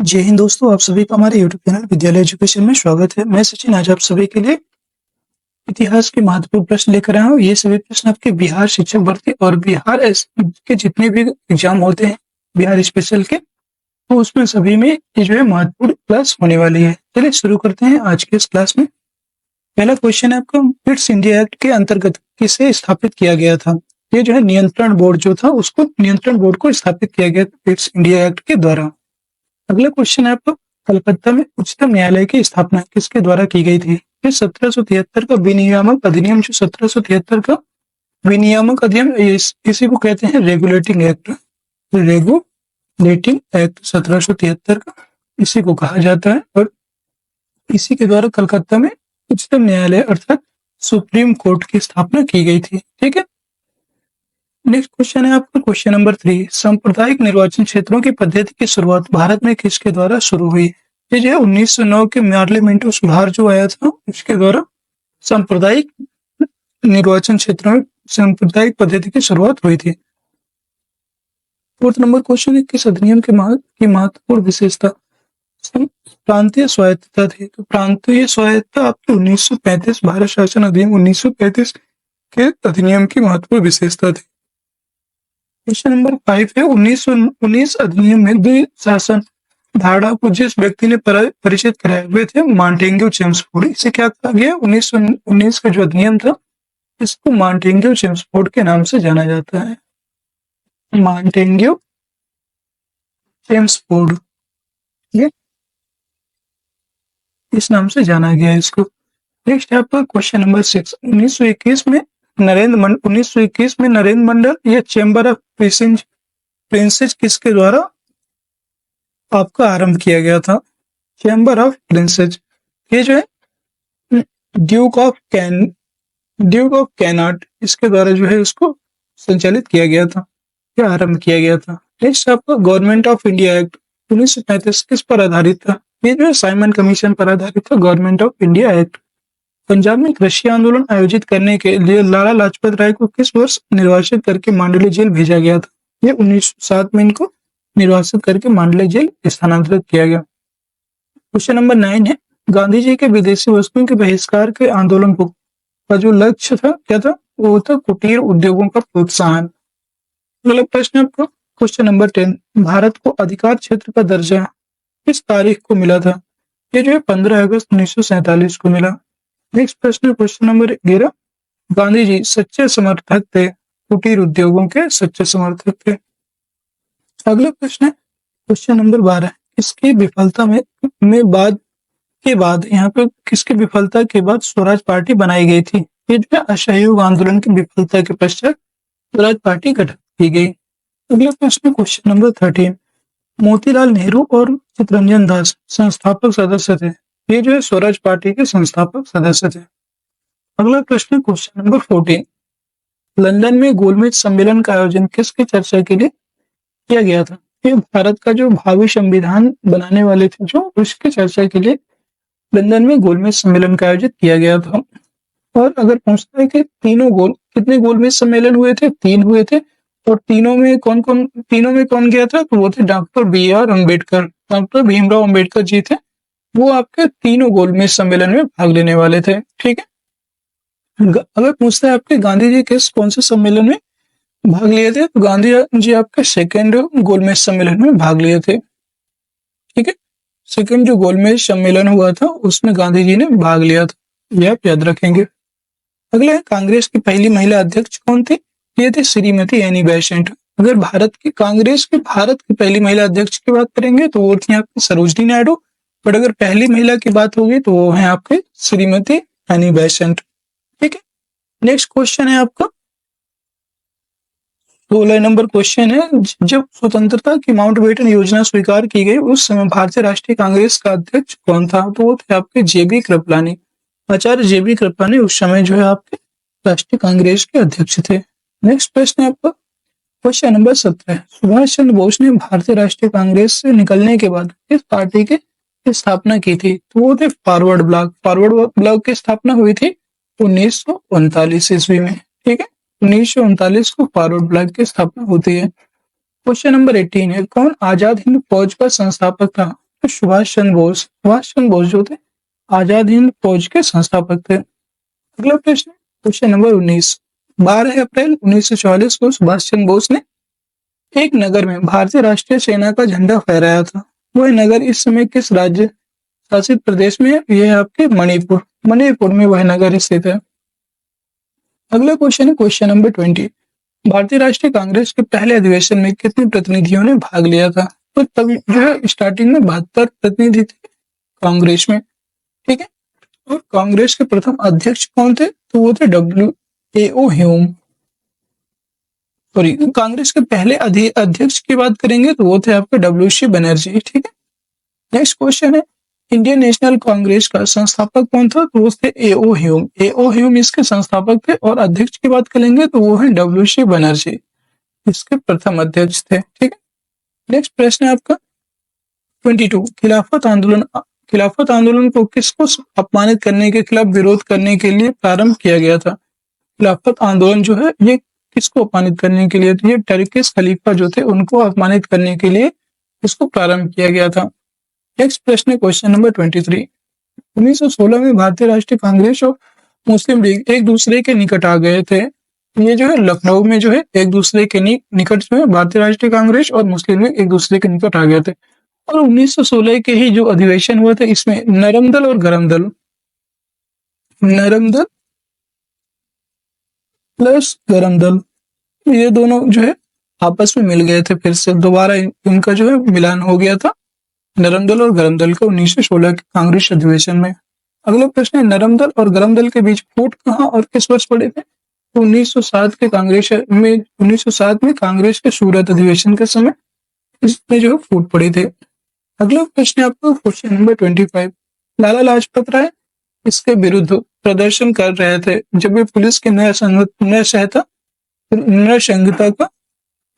जय हिंद दोस्तों, आप सभी का हमारे यूट्यूब चैनल विद्यालय एजुकेशन में स्वागत है। मैं सचिन आज आप सभी के लिए इतिहास के महत्वपूर्ण प्रश्न लेकर आया हूँ। ये सभी प्रश्न आपके बिहार शिक्षक भर्ती और बिहार के जितने भी एग्जाम होते हैं बिहार स्पेशल के, तो उसमें सभी में ये जो है महत्वपूर्ण क्लास होने वाली है। चलिए शुरू करते हैं आज के इस क्लास में। पहला क्वेश्चन है आपका, पिट्स इंडिया एक्ट के अंतर्गत किसे स्थापित किया गया था? ये जो है नियंत्रण बोर्ड जो था, उसको नियंत्रण बोर्ड को स्थापित किया गया था पिट्स इंडिया एक्ट के द्वारा। अगला क्वेश्चन है आपको, कलकत्ता में उच्चतम न्यायालय की स्थापना किसके द्वारा की गई थी? ये 1773 का विनियामक अधिनियम, जो 1773 का विनियामक अधिनियम, इसी को कहते हैं रेगुलेटिंग एक्ट। रेगुलेटिंग एक्ट 1773 का इसी को कहा जाता है, और इसी के द्वारा कलकत्ता में उच्चतम न्यायालय अर्थात सुप्रीम कोर्ट की स्थापना की गई थी। ठीक है, नेक्स्ट क्वेश्चन है आपका, क्वेश्चन नंबर 3, सांप्रदायिक निर्वाचन क्षेत्रों की पद्धति की शुरुआत भारत में किसके द्वारा शुरू हुई? ये जो है 1909 के पार्लियामेंट सुधार जो आया था, उसके द्वारा सांप्रदायिक निर्वाचन क्षेत्रों में सांप्रदायिक पद्धति की शुरुआत हुई थी। फोर्थ नंबर क्वेश्चन है, किस अधिनियम की महत्वपूर्ण विशेषता प्रांतीय स्वायत्तता थी? तो प्रांतीय स्वायत्तता आपके 1935 भारत शासन अधिनियम 1935 के अधिनियम की महत्वपूर्ण विशेषता थी। क्वेश्चन नंबर 5 है, 1919 अधिनियम में द्विशासन धारणा को जिस व्यक्ति ने परिचित कराए हुए थे मॉन्टेग्यू चेम्सफोर्ड। इसे क्या कहा गया? 1919 का जो अधिनियम था, इसको मॉन्टेग्यू चेम्सफोर्ड के नाम से जाना जाता है। मॉन्टेग्यू चेम्सफोर्ड, ये इस नाम से जाना गया इसको। नेक्स्ट है आपका क्वेश्चन नंबर 6, 1921 में नरेंद्र मंडल या चैम्बर ऑफ प्रिंसेस किसके द्वारा आपका आरंभ किया गया था? चैम्बर ऑफ प्रिंसेस, ये जो है ड्यूक ऑफ कैनाट, इसके द्वारा जो है इसको संचालित किया गया था या आरंभ किया गया था। नेक्स्ट आपका गवर्नमेंट ऑफ इंडिया एक्ट 1935 किस पर आधारित था? ये जो है साइमन कमीशन पर आधारित था, government of India act. Punjab में कृषि आंदोलन आयोजित करने के लिए लाला लाजपत राय को किस वर्ष निर्वासित करके मांडली जेल भेजा गया था? ये 1907 में इनको निर्वासित करके मांडली जेल स्थानांतरित किया गया। क्वेश्चन नंबर 9 है, गांधी जी के विदेशी वस्तुओं के बहिष्कार के आंदोलन का जो लक्ष्य था क्या था? वो था कुटीर उद्योगों का प्रोत्साहन। अगला प्रश्न आपको क्वेश्चन नंबर 10, भारत को अधिकार क्षेत्र का दर्जा किस तारीख को मिला था? ये जो है 15 अगस्त 1947 को मिला। नेक्स्ट प्रश्न क्वेश्चन नंबर 11, गांधी जी सच्चे समर्थक थे कुटीर उद्योगों के, सच्चे समर्थक थे। अगला प्रश्न है क्वेश्चन नंबर 12, इसकी विफलता के बाद यहाँ पे किसकी विफलता के बाद स्वराज पार्टी बनाई गई थी? ये जो है असहयोग आंदोलन की विफलता के पश्चात स्वराज पार्टी गठित की गई। अगला प्रश्न क्वेश्चन नंबर 13, मोतीलाल नेहरू और चित्तरंजन दास संस्थापक सदस्य थे। ये जो है स्वराज पार्टी के संस्थापक सदस्य थे। अगला प्रश्न क्वेश्चन नंबर 14, लंदन में गोलमेज सम्मेलन का आयोजन किसकी चर्चा के लिए किया गया था? ये भारत का जो भावी संविधान बनाने वाले थे, जो उसकी चर्चा के लिए लंदन में गोलमेज सम्मेलन का आयोजित किया गया था। और अगर पूछता है कि कितने गोलमेज सम्मेलन हुए थे? 3 हुए थे, और तीनों में कौन गया था? तो वो थे doctor BR Ambedkar, doctor Bhimrao Ambedkar ji थे, वो आपके तीनों गोलमेज सम्मेलन में भाग लेने वाले थे। ठीक है, अगर पूछता है आपके गांधी जी कौन से सम्मेलन में भाग लिए थे, तो गांधी जी आपके सेकेंड गोलमेज सम्मेलन में भाग लिए थे। ठीक है, सेकेंड जो गोलमेज सम्मेलन हुआ था उसमें गांधी जी ने भाग लिया था, यह आप याद रखेंगे। अगला है, कांग्रेस की पहली महिला अध्यक्ष कौन थी? ये थी श्रीमती एनी बेसेंट। अगर भारत की पहली महिला अध्यक्ष की बात करेंगे तो वो थी आपकी सरोजनी नायडू, बट अगर पहली महिला की बात होगी तो वो है आपके श्रीमती एनी बेसेंट। ठीक है, नेक्स्ट क्वेश्चन है आपका 16 नंबर क्वेश्चन है, जब स्वतंत्रता की माउंटबेटन योजना स्वीकार की गई उस समय भारतीय राष्ट्रीय कांग्रेस का अध्यक्ष कौन था? तो वो थे आपके JB कृपलानी, आचार्य JB कृपलानी उस समय जो है आपके राष्ट्रीय कांग्रेस के अध्यक्ष थे। नेक्स्ट प्रश्न है आपका क्वेश्चन नंबर 17, सुभाष चंद्र बोस ने भारतीय राष्ट्रीय कांग्रेस से निकलने के बाद किस पार्टी की स्थापना की थी? तो वो थे फॉरवर्ड ब्लॉक की स्थापना हुई थी 1939 ईस्वी में। ठीक है, 1939 को फॉरवर्ड ब्लॉक की स्थापना होती है। क्वेश्चन नंबर 18 है, कौन आजाद हिंद फौज का संस्थापक था? तो सुभाष चंद्र बोस जो थे आजाद हिंद फौज के संस्थापक थे। अगला प्रश्न, क्वेश्चन नंबर 19। 12 अप्रैल 1944 को सुभाष चंद्र बोस ने एक नगर में भारतीय राष्ट्रीय सेना का झंडा फहराया था। वह नगर इस समय किस राज्य शासित प्रदेश में है? यह है आपके मणिपुर में वह नगर स्थित है। अगला क्वेश्चन है क्वेश्चन नंबर 20। भारतीय राष्ट्रीय कांग्रेस के पहले अधिवेशन में कितने प्रतिनिधियों ने भाग लिया था? तो तब जो है स्टार्टिंग में 72 प्रतिनिधि थे कांग्रेस में, ठीक है। और कांग्रेस के प्रथम अध्यक्ष कौन थे? तो वो थे W.A.O. ह्यूम। सॉरी, कांग्रेस के पहले अध्यक्ष की बात करेंगे तो वो थे आपके W.C. बनर्जी, ठीक है। नेक्स्ट क्वेश्चन है, इंडियन नेशनल कांग्रेस का संस्थापक कौन था? तो वो थे A.O. ह्यूम। A.O. ह्यूम इसके संस्थापक थे। और अध्यक्ष की बात करेंगे तो वो है W.C. बनर्जी, इसके प्रथम अध्यक्ष थे, ठीक है। नेक्स्ट प्रश्न है आपका 22। खिलाफत आंदोलन को किसको अपमानित करने के खिलाफ विरोध करने के लिए प्रारंभ किया गया था? खिलाफत आंदोलन जो है ये किसको अपमानित करने के लिए? तो ये टर्किश खलीफा जो थे उनको अपमानित करने के लिए इसको प्रारंभ किया गया था। नेक्स्ट प्रश्न है क्वेश्चन नंबर 23। 1916 में भारतीय राष्ट्रीय कांग्रेस और मुस्लिम लीग एक दूसरे के निकट आ गए थे। ये जो है लखनऊ में जो है एक दूसरे के निकट जो है भारतीय राष्ट्रीय कांग्रेस और मुस्लिम लीग एक दूसरे के निकट आ गए थे। और 1916 के ही जो अधिवेशन हुआ था इसमें नरम दल और गरम दल, नरम दल प्लस गरम दल, ये दोनों जो है आपस में मिल गए थे। फिर से दोबारा इनका जो है मिलान हो गया था, नरम दल और गरम दल का 1916 के कांग्रेस अधिवेशन में। अगला प्रश्न है, नरम दल और गरम दल के बीच फूट कहाँ और किस वर्ष पड़े थे? तो 1907 के कांग्रेस में 1907 में कांग्रेस के सूरत अधिवेशन के समय इसमें जो है फूट पड़े थे। अगला प्रश्न है आपको क्वेश्चन नंबर 25। लाला लाजपत राय इसके विरुद्ध प्रदर्शन कर रहे थे जब वे पुलिस के नया संहिता का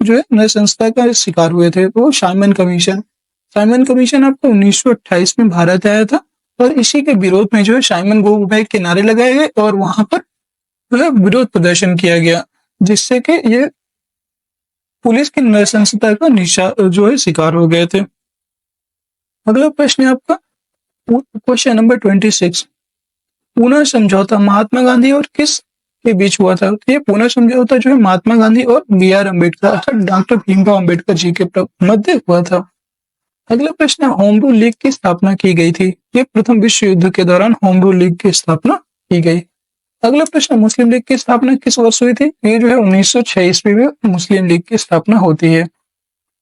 जो है नए संस्था का शिकार हुए थे। तो साइमन कमीशन आपको 1928 में भारत आया था और इसी के विरोध में जो है साइमन गो बैक के नारे लगाए गए और वहां पर जो है विरोध प्रदर्शन किया गया, जिससे कि ये पुलिस की नृशंसता का जो है शिकार हो गए थे। अगला प्रश्न है आपका क्वेश्चन नंबर 26। पूना समझौता महात्मा गांधी और किस के बीच हुआ था? तो ये पूना समझौता जो है महात्मा गांधी और B.R. अम्बेडकर अर्थात डॉक्टर भीमराव अम्बेडकर जी के मध्य हुआ था। अगला प्रश्न है, होम रूल लीग की स्थापना की गई थी? ये प्रथम विश्व युद्ध के दौरान होम रूल लीग की स्थापना की गई। अगला प्रश्न, मुस्लिम लीग की स्थापना किस वर्ष हुई थी? ये जो है 1906 ईस्वी में मुस्लिम लीग की स्थापना होती है।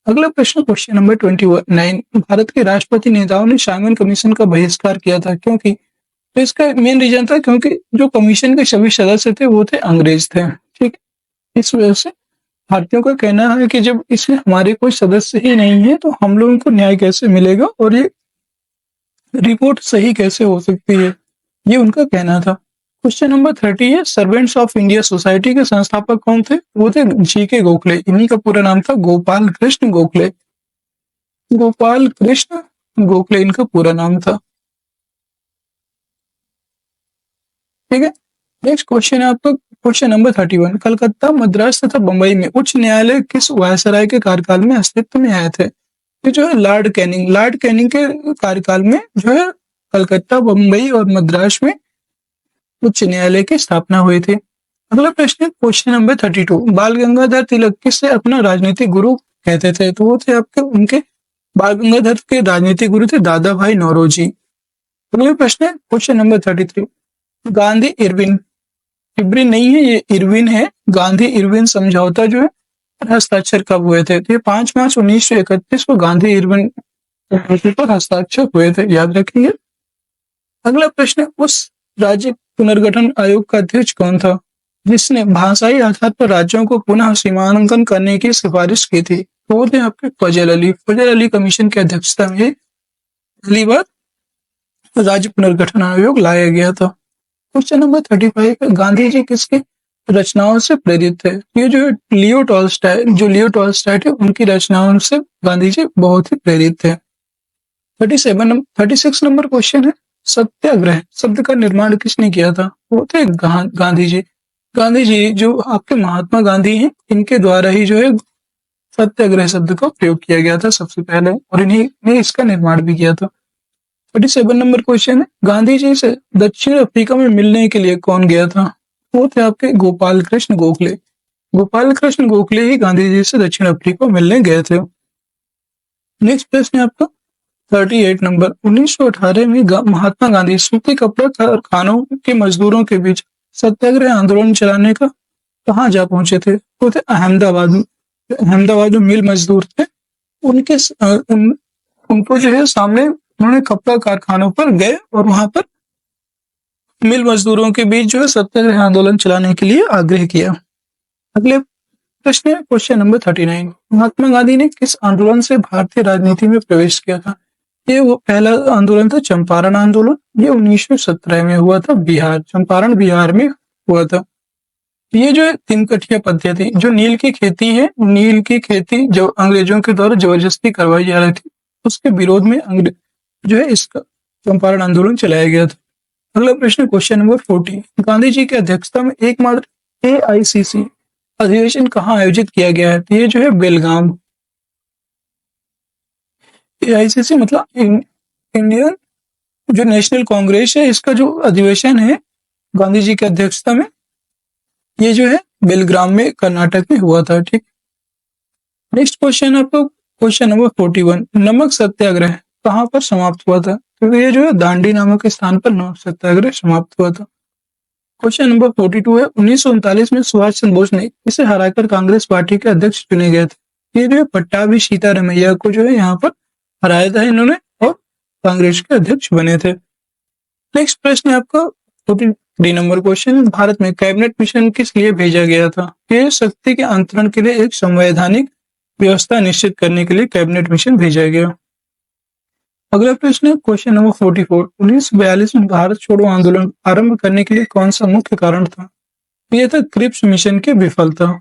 अगला प्रश्न क्वेश्चन नंबर 29। भारत के राष्ट्रपति नेताओं ने साइमन कमीशन का बहिष्कार किया था क्योंकि? तो इसका मेन रीजन था क्योंकि जो कमीशन के सभी सदस्य थे वो थे अंग्रेज थे, ठीक। इस वजह से भारतीयों का कहना है कि जब इसमें हमारे कोई सदस्य ही नहीं है तो हम लोगों को न्याय कैसे मिलेगा और ये रिपोर्ट सही कैसे हो सकती है, ये उनका कहना था। क्वेश्चन नंबर 30 है, सर्वेंट्स ऑफ इंडिया सोसाइटी के संस्थापक कौन थे? वो थे G.K. गोखले। इन्हीं का पूरा नाम था गोपाल कृष्ण गोखले। गोपाल कृष्ण गोखले इनका पूरा नाम था, ठीक है। नेक्स्ट क्वेश्चन है आपका क्वेश्चन नंबर 31। कलकत्ता, मद्रास तथा बंबई में उच्च न्यायालय किस वायसराय के कार्यकाल में अस्तित्व में आए थे? ये जो है लॉर्ड कैनिंग के कार्यकाल में जो है कलकत्ता, बंबई और मद्रास में उच्च न्यायालय की स्थापना हुई थी। अगला प्रश्न क्वेश्चन नंबर 32। बाल गंगाधर तिलक किसे अपना राजनीतिक गुरु कहते थे? तो वो थे आपके उनके बाल गंगाधर के राजनीतिक गुरु थे दादा भाई नौरोजी। अगला प्रश्न क्वेश्चन नंबर 33। गांधी इरविन नहीं है, ये इरविन है। गांधी इरविन समझौता जो है हस्ताक्षर कब हुए थे? तो ये 5 मार्च 1931 को गांधी इरविन पर हस्ताक्षर हुए थे, याद रखिए। अगला प्रश्न, उस राज्य पुनर्गठन आयोग का अध्यक्ष कौन था जिसने भाषाई आधार पर राज्यों को पुनः सीमांकन करने की सिफारिश की थी? तो वो थे आपके फजल अली कमीशन की अध्यक्षता में पहली बार राज्य पुनर्गठन आयोग लाया गया था। Question number 35। गांधी जी किसकी रचनाओं से प्रेरित थे? ये जो लियो टॉल्स्टॉय थे उनकी रचनाओं से गांधी जी बहुत ही प्रेरित थे। 36 नंबर क्वेश्चन है, सत्याग्रह शब्द का निर्माण किसने किया था? वो थे गांधी जी जो आपके महात्मा गांधी हैं, इनके द्वारा ही जो है सत्याग्रह शब्द का प्रयोग किया गया था सबसे पहले, और इन्हीं ने इसका निर्माण भी किया था। 47 नंबर क्वेश्चन है, गांधी जी से दक्षिण अफ्रीका में मिलने के लिए कौन गया था? वो थे आपके गोपाल कृष्ण गोखले। गोपाल कृष्ण गोखले ही गांधी जी से दक्षिण अफ्रीका मिलने गए थे। नेक्स्ट प्रश्न है आपका 38 नंबर, 1918 में महात्मा गांधी सूती कपड़ा कारखानों के मजदूरों के बीच सत्याग्रह आंदोलन चलाने का कहाँ जा पहुंचे थे? वो थे अहमदाबाद में। अहमदाबाद में मिल मजदूर थे, उनके उनको जो है सामने उन्होंने कपड़ा कारखानों पर गए और वहां पर मिल मजदूरों के बीच जो है सत्याग्रह आंदोलन चलाने के लिए आग्रह किया। अगले प्रश्न है क्वेश्चन नंबर 39, महात्मा गांधी ने किस आंदोलन से भारतीय राजनीति में प्रवेश किया था? ये वो पहला आंदोलन था चंपारण आंदोलन। ये 1917 में हुआ था, चंपारण बिहार में हुआ था। ये जो है तीन कठिया पद्धति, जो नील की खेती है, नील की खेती जो अंग्रेजों के द्वारा जबरदस्ती करवाई जा रही थी, उसके विरोध में जो है इसका चंपारण आंदोलन चलाया गया था। अगला प्रश्न क्वेश्चन नंबर 40, गांधी जी की अध्यक्षता में एकमात्र AICC अधिवेशन कहाँ आयोजित किया गया है? ये जो है बेलगाम। AICC मतलब इंडियन जो नेशनल कांग्रेस है, इसका जो अधिवेशन है गांधी जी की अध्यक्षता में, ये जो है बेलग्राम में कर्नाटक में हुआ था। ठीक, नेक्स्ट क्वेश्चन आपको क्वेश्चन नंबर 41, नमक सत्याग्रह कहाँ पर समाप्त हुआ था? तो ये जो है दांडी नामक स्थान पर नमक सत्याग्रह समाप्त हुआ था। क्वेश्चन नंबर 42 है, 1939 में सुभाष चंद्र बोस ने इसे हराकर कांग्रेस पार्टी के अध्यक्ष चुने गए थे। ये जो है पट्टाभी सीतारमैया को जो है यहाँ पर हराया था इन्होंने और कांग्रेस के अध्यक्ष बने थे। नेक्स्ट प्रश्न है आपका 43 नंबर क्वेश्चन, भारत में कैबिनेट मिशन किस लिए भेजा गया था? ये शक्ति के अंतरण के लिए एक संवैधानिक व्यवस्था निश्चित करने के लिए कैबिनेट मिशन भेजा गया। अगला प्रश्न है क्वेश्चन नंबर 44, 1942 में भारत छोड़ो आंदोलन आरंभ करने के लिए कौन सा मुख्य कारण था? यह था क्रिप्स मिशन की विफलता।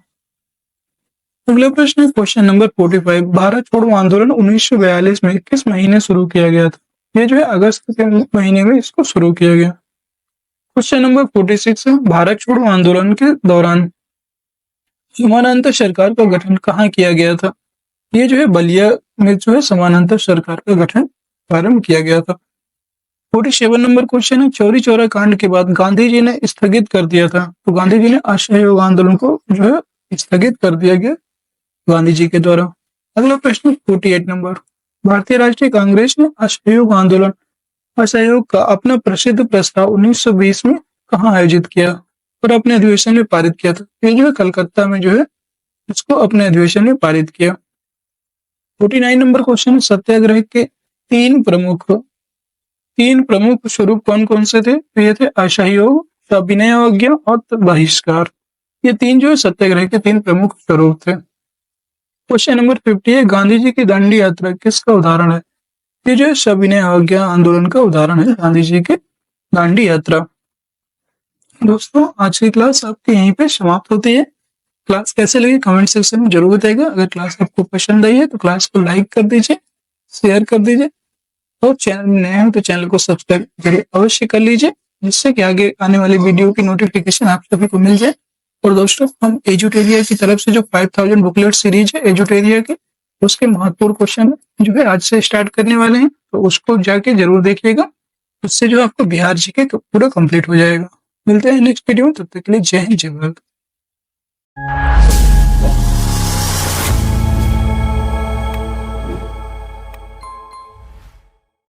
अगला प्रश्न है क्वेश्चन नंबर 45, भारत छोड़ो आंदोलन 1942 में किस महीने शुरू किया गया था? ये जो है अगस्त के महीने में इसको शुरू किया गया। क्वेश्चन नंबर 46 है, भारत छोड़ो आंदोलन के दौरान समानांतर सरकार का गठन कहाँ किया गया था? ये जो है बलिया में जो है समानांतर सरकार का गठन प्रारंभ किया गया था। 47 नंबर क्वेश्चन है, चौरी चौरा कांड के बाद गांधी जी ने स्थगित कर दिया था, तो गांधी जी ने असहयोग आंदोलन को जो है स्थगित कर दिया गया गांधी जी के द्वारा। अगला प्रश्न 48 नंबर, भारतीय राष्ट्रीय कांग्रेस ने असहयोग का अपना प्रसिद्ध प्रस्ताव 1920 में कहाँ आयोजित किया और अपने अधिवेशन में पारित किया था? ये जो है कलकत्ता में जो है इसको अपने अधिवेशन में पारित किया। 49 नंबर क्वेश्चन, सत्याग्रह के तीन प्रमुख स्वरूप कौन कौन से थे? तो ये थे असहयोग, सविनय अवज्ञा और बहिष्कार। ये तीन जो है सत्याग्रह के तीन प्रमुख स्वरूप थे। क्वेश्चन नंबर 50 है, गांधी जी की दांडी यात्रा किसका उदाहरण है? ये जो है सविनय अवज्ञा आंदोलन का उदाहरण है गांधी जी के दांडी यात्रा। दोस्तों आज की क्लास आपके यहीं पे समाप्त होती है। क्लास कैसे लगी कमेंट सेक्शन में जरूर बताइएगा। अगर क्लास आपको पसंद आई है तो क्लास को लाइक कर दीजिए, शेयर कर दीजिए और चैनल में नए हैं तो चैनल को सब्सक्राइब जरूर अवश्य कर लीजिए, जिससे कि आगे आने वाली वीडियो की नोटिफिकेशन आप सभी को मिल जाए। और दोस्तों हम एजुटेरिया की तरफ से जो 5000 बुकलेट सीरीज है एजुटेरिया की, उसके महत्वपूर्ण क्वेश्चन जो है आज से स्टार्ट करने वाले हैं, तो उसको जाके जरूर देखिएगा। उससे जो आपको बिहार जीके पूरा कंप्लीट हो जाएगा। मिलते हैं नेक्स्ट वीडियो में, तब तक के लिए जय हिंद जय भारत।